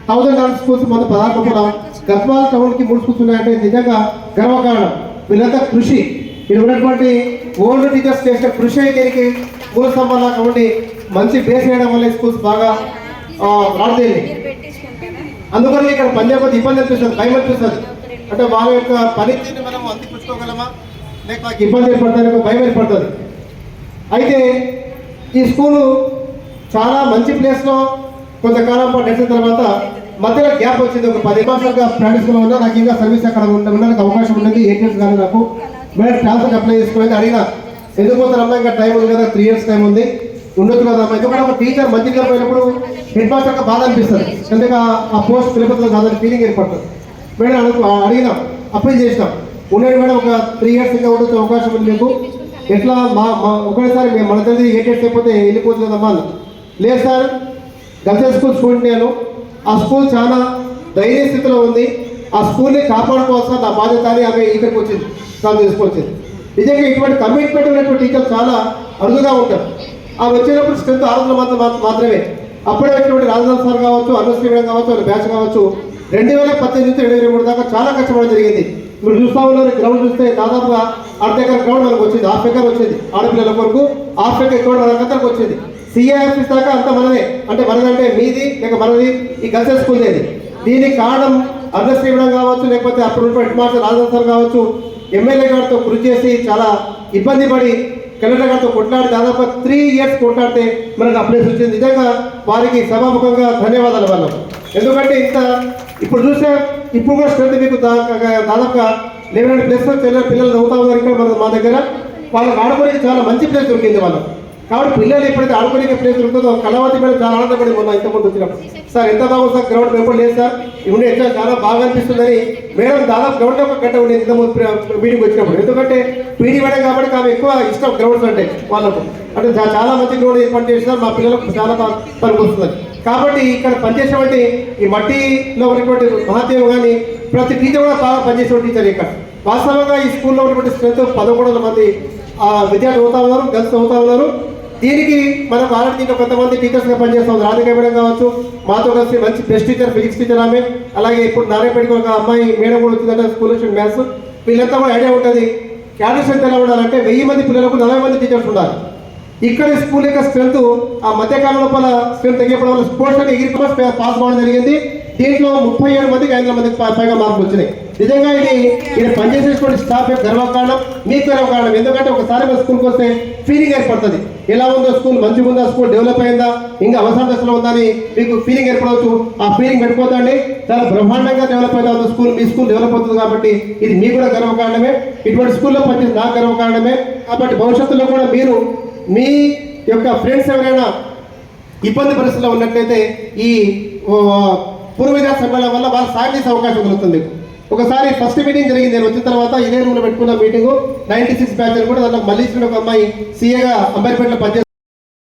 1000 schools మన పదార్థం గద్వాల టౌన్కి 3 స్కూల్స్ ఉన్నాయంటే నిజంగా గర్వకారణం. వీళ్ళంతా కృషి, ఇక్కడ ఉన్నటువంటి ఓల్డ్ టీచర్స్ చేసిన కృషి దీనికి మూల స్తంభాలా కాబట్టి మంచి బేస్ వేయడం వల్ల స్కూల్స్ బాగా రాడుతుంది. అందుకని ఇక్కడ పంజాబ్ ఇబ్బంది అనిపిస్తుంది, భయం అనిపిస్తుంది. అంటే వాళ్ళ యొక్క పనితీరుని మనం అందిపుచ్చుకోగలమా లేక ఇబ్బంది ఏర్పడుతుంది, భయం ఏర్పడుతుంది. అయితే ఈ స్కూలు చాలా మంచి ప్లేస్లో కొంతకాలం పాటు నడిచిన తర్వాత మధ్యలో గ్యాప్ వచ్చింది. ఒక 10 సంవత్సరాలుగా ప్రాక్టీస్లో ఉన్నా, నాకు ఇంకా సర్వీస్ అక్కడ ఉండడానికి అవకాశం ఉన్నది. 8 years కానీ నాకు మేడం ట్రాన్స్ఫర్ అప్లై చేసుకునేది అడిగినా, ఎందుకు పోతారమ్మా ఇంకా టైం ఉంది కదా, 3 years టైం ఉంది, ఉండొచ్చు కదా అమ్మా. ఎందుకంటే ఒక టీచర్ మంచిగా పోయినప్పుడు హెడ్ మాస్టర్గా బాధ అనిపిస్తుంది, ఎందుకంటే ఆ పోస్ట్ పిలుపుతుంది కాదని ఫీలింగ్ ఏర్పడుతుంది. మేడం అడిగినాం, అప్లై చేసినాం, ఉండేది మేడం ఒక 3 years ఇంకా ఉండొచ్చు అవకాశం ఉంది మీకు, ఎట్లా మా ఒకటేసారి మేము మన తల్లి 8 years అయిపోతే వెళ్ళిపోతుంది కదమ్మా. లేదు సార్, గర్ల్స్ స్కూల్ స్టూడెంట్ నేను, ఆ స్కూల్ చాలా ధైర్య స్థితిలో ఉంది, ఆ స్కూల్ని కాపాడుకోవాల్సిన నా బాధ్యత అని ఆమె ఇక్కడికి వచ్చింది, నాకు తీసుకొచ్చింది. నిజంగా ఇటువంటి కమిట్మెంట్ ఉన్నటువంటి టీచర్ చాలా అరుదుగా ఉంటారు. ఆమె వచ్చినప్పుడు స్ట్రెంత్ 600 మాత్రమే. అప్పుడే వచ్చినటువంటి రాజధాని సార్ కావచ్చు, అనుశ్రీమేడం కావచ్చు, వాళ్ళ బ్యాచ్ కావచ్చు, 2018 నుంచి 2023 దాకా చాలా కష్టపడడం జరిగింది. మీరు చూస్తా ఉన్నారు, గ్రౌండ్ చూస్తే దాదాపుగా అర్ధెకర్ గ్రౌండ్ మనకు వచ్చింది, హాఫ్ ఎకర్ వచ్చింది ఆడపిల్లల కొరకు, హాఫ్ ఎకర్ గ్రౌండ్ మనకందరికి వచ్చింది. సిఐఎఫ్ఎస్ దాకా అంత మనదే, అంటే మనదంటే మీది లేక మనది ఈ గర్ల్స్ స్కూల్ ఏది. దీనికి కారణం అనుశ్రీమేడం కావచ్చు, లేకపోతే అప్పుడు హెడ్ మాస్టర్ రాజధాని సార్ కావచ్చు, ఎమ్మెల్యే గారితో కృషి చేసి చాలా ఇబ్బంది పడి కలెక్టర్ గారితో కొట్లాడి దాదాపు 3 years కొట్లాడితే మనకు అప్లై వచ్చింది. నిజంగా వారికి సభాముఖంగా ధన్యవాదాలు వాళ్ళం. ఎందుకంటే ఇంత ఇప్పుడు చూస్తే ఇప్పుడు కూడా స్ట్రెంత్ మీకు దాదాపుగా 11+ పిల్లలు చదువుతా ఉన్నారు ఇక్కడ మా దగ్గర. వాళ్ళకి ఆడుకోవడానికి చాలా మంచి ప్లేస్ దొరికింది వాళ్ళకి. కాబట్టి పిల్లలు ఎప్పుడైతే ఆడుకోవడానికి ప్లేస్ దొరుకుతుందో కళావతి మీద చాలా ఆనందపడి మొన్న ఇంతకుముందు వచ్చినప్పుడు, సార్ ఎంత బాగుంది సార్ గ్రౌండ్, మేము లేదు సార్ ఇవన్నీ ఎట్లా చాలా బాగా అనిపిస్తుందని మేడం దాదాపు గ్రౌండ్ ఒక గంట ఉండేది ఇంతకుముందు మీటింగ్ వచ్చినప్పుడు. ఎందుకంటే పీడీ మేడం కాబట్టి ఆమె ఎక్కువ ఇష్టం గ్రౌండ్స్ అంటే వాళ్ళకు, అంటే చాలా మంచి గ్రౌండ్ ఏర్పాటు చేసినారు, మా పిల్లలకు చాలా బాగా పనికొస్తుంది. కాబట్టి ఇక్కడ పనిచేసేటువంటి ఈ మట్టిలో ఉన్నటువంటి మహాదేవ్ కానీ ప్రతి టీచర్ కూడా బాగా పనిచేసే టీచర్ ఇక్కడ. వాస్తవంగా ఈ స్కూల్లో ఉన్నటువంటి స్ట్రెంత్ 1100 మంది విద్యార్థులు అవుతా ఉన్నారు, గర్ల్స్ అవుతా ఉన్నారు. దీనికి మనకు ఆల్రెడీ దీంట్లో కొంతమంది టీచర్స్గా పనిచేస్తాం. రాధిక మేడం కావచ్చు, మాతో కలిసి మంచి బెస్ట్ టీచర్, ఫిజిక్స్ టీచర్ ఆమె. అలాగే ఇప్పుడు నారాయణపేటకి ఒక అమ్మాయి మేడం కూడా వచ్చిందంటే స్కూల్ నుంచి మ్యాథ్స్. వీళ్ళంతా కూడా ఐడియా ఉంటుంది. క్యాడర్ స్ట్రెంత్ ఎలా ఉండాలంటే 1000 మంది పిల్లలకు 40 మంది టీచర్స్ ఉండాలి. ఇక్కడ స్కూల్ యొక్క స్ట్రెంత్ ఆ మధ్యకాలం లోపల స్ట్రెంత్ తగ్గిపోవడం వల్ల స్పోర్ట్స్ అంటే ఎగిరి పాస్ అవ్వడం జరిగింది. దీంట్లో 37 మందికి 500 మందికి పైగా మార్కులు వచ్చినాయి. నిజంగా ఇది ఇక్కడ పనిచేసేటువంటి స్టాఫ్ యొక్క గర్వకారణం, మీకు గర్వకారణం. ఎందుకంటే ఒకసారి మన స్కూల్కి వస్తే ఫీలింగ్ ఏర్పడుతుంది, ఎలా ఉందో స్కూల్, మంచిగా ఉందా, స్కూల్ డెవలప్ అయిందా, ఇంకా అవసరం దశలో ఉందా అని మీకు ఫీలింగ్ ఏర్పడవచ్చు. ఆ ఫీలింగ్ పెట్టుకోదండి, చాలా బ్రహ్మాండంగా డెవలప్ అవుతా ఉంది స్కూల్, మీ స్కూల్ డెవలప్ అవుతుంది. కాబట్టి ఇది మీకు కూడా గర్వకారణమే, ఇటువంటి స్కూల్లో పనిచేసి నాకు గర్వకారణమే. కాబట్టి భవిష్యత్తులో కూడా మీరు మీ యొక్క ఫ్రెండ్స్ ఎవరైనా ఇబ్బంది పరిస్థితుల్లో ఉన్నట్లయితే ఈ పూర్వ విద్యార్థి సమ్మేళనం వల్ల వాళ్ళు సాయం చేసే అవకాశం కలుగుతుంది. ఒకసారి ఫస్ట్ మీటింగ్ జరిగింది, నేను వచ్చిన తర్వాత ఇదే రూమ్లో పెట్టుకున్న మీటింగ్ 96 బ్యాచ్ అని కూడా దాంట్లో మళ్ళీ ఒక అమ్మాయి సీఏగా అంబేద్కర్లో పనిచేస్తుంది.